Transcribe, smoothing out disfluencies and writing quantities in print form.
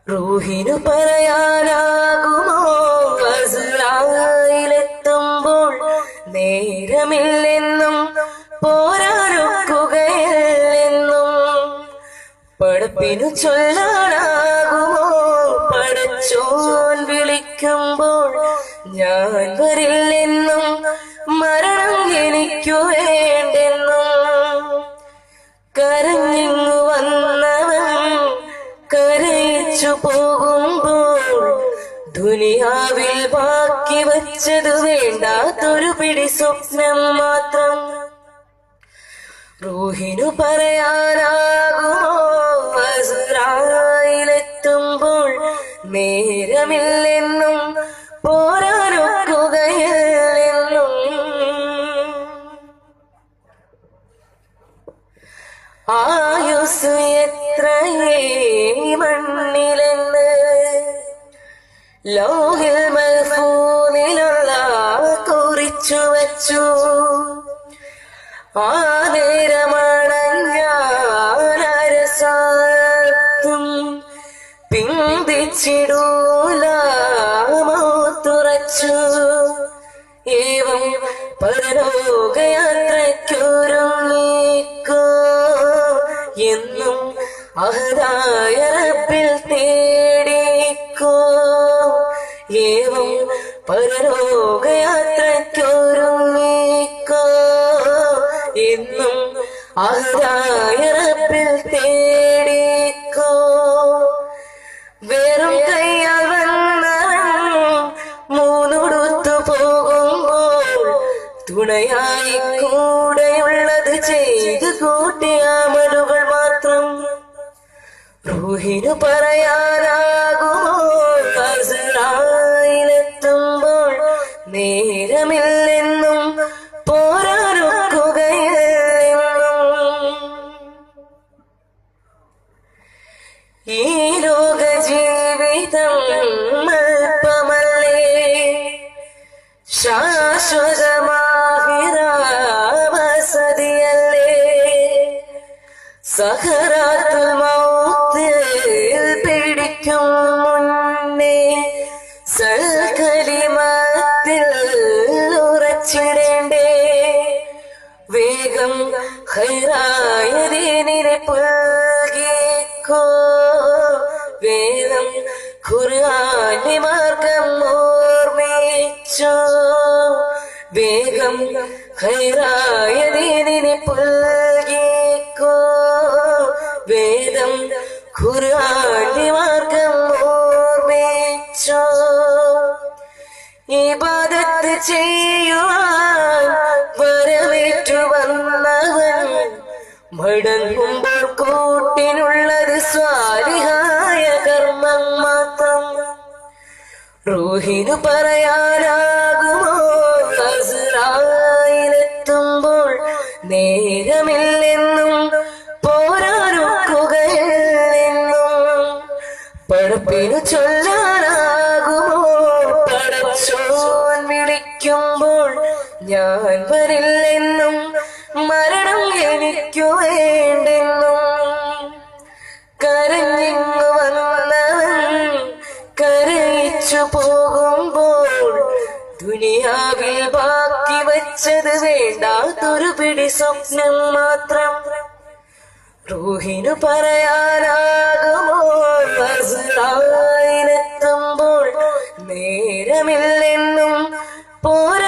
റൂഹിനു പറയാനാകുമോ അസ്റായിലെത്തുമ്പോൾ നേരമില്ലെന്നും പോരാനൊക്കുകയില്ലെന്നും പടപ്പിനു ചൊല്ലാനാകുമോ പടച്ചോൻ വിളിക്കുമ്പോൾ ഞാൻ വരില്ലെന്നും മരണം എനിക്കു വേണ്ടെന്നും കരഞ്ഞിങ്ങു വന്നവൻ കരയിച്ചു പോകുമ്പോൾ ദുനിയാവിൽ ബാക്കി വച്ചതു വേണ്ടാത്തൊരു പിടി സ്വപ്നം മാത്രം. റൂഹിനു പറയാനാകുമോ അസ്റായിലെത്തുമ്പോൾ നേരമില്ലെന്നും പോരാനൊക്കുകയില്ലെന്നും ആയുസ് എത്രയേ മണ്ണിലെന്ന് ലോഹിൽ മഹ്ഫൂദിലുള്ള കുറിച്ചു വച്ചു. ആ നേരമാണ് ഞാൻ അരസാത്തും പിന്തിച്ചിടൂല മൗത്തുറച്ചു. ഏവം പരലോകയാത്രയ്ക്കൊരുങ്ങിക്കോ എന്നും അഹദായ റബ്ബിൽ തേടിക്കോ. ഏവം പരലോകയാത്രയ്ക്കൊരുങ്ങിക്കോ എന്നും അഹദായ റബ്ബിൽ തേടിക്കോ. വെറും കയ്യാൽ വന്നവൻ മൂന്നുടുത്തു പോകുമ്പോൾ തുണയായി കൂടെയുള്ളത് ചെയ്തു കൂട്ടിയ അമലുകൾ മാത്രം. റൂഹിനു പറയാനാകുമോ അസ്റായിലെത്തുമ്പോൾ നേരമില്ലെന്നും പോരാനൊക്കുകയില്ലെന്നും ഈ ലോക ജീവിതം അല്പമല്ലേ ശാശ്വതമാഹിറവസതിയല്ലേ. സഹറാത്തുൽ മൗത്തിൽ പിടിക്കും മുന്നേ സൽക്കലിമത്തിൽ ഉറച്ചിടേണ്ടേ. വേഗം ഖൈറായ ദീനിനെ പുൽകിക്കോ. വേദം ഖുർആന്റെ മാർഗം ഓർമ്മിച്ചോ. വേഗം ഖൈറായ ദീനിനെ പുൽകിക്കോ. വേദം ഖുർആന്റെ മാർഗം ഓർമ്മിച്ചോ. ഇബാദത്ത് ചെയ്യുവാൻ വരവേറ്റു വന്നവൻ മടങ്ങുമ്പോൾ കൂട്ടിനുള്ളത് സ്വാലിഹായ കർമ്മം മാത്രം. റൂഹിനു പറയാനാകുമോ അസ്റായിലെത്തുമ്പോൾ നേരമില്ലെന്നും പോരാനൊക്കുകയില്ലെന്നും പടപ്പിനു ചൊല്ലാനാകുമോ പടച്ചോൻ വിളിക്കുമ്പോൾ ഞാൻ വരില്ലെന്നും മരണം എനിക്കു വേണ്ടെന്നും കരഞ്ഞിങ്ങു വന്നവൻ കരയിച്ചു പോകുമ്പോൾ ദുനിയാവിൽ ബാക്കി വച്ചത് വേണ്ടാത്തൊരു പിടി സ്വപ്നം മാത്രം. റൂഹിനു പറയാനാകുമോ അസ്റായിലെത്തുമ്പോൾ നേരമില്ലെന്നും പോരാ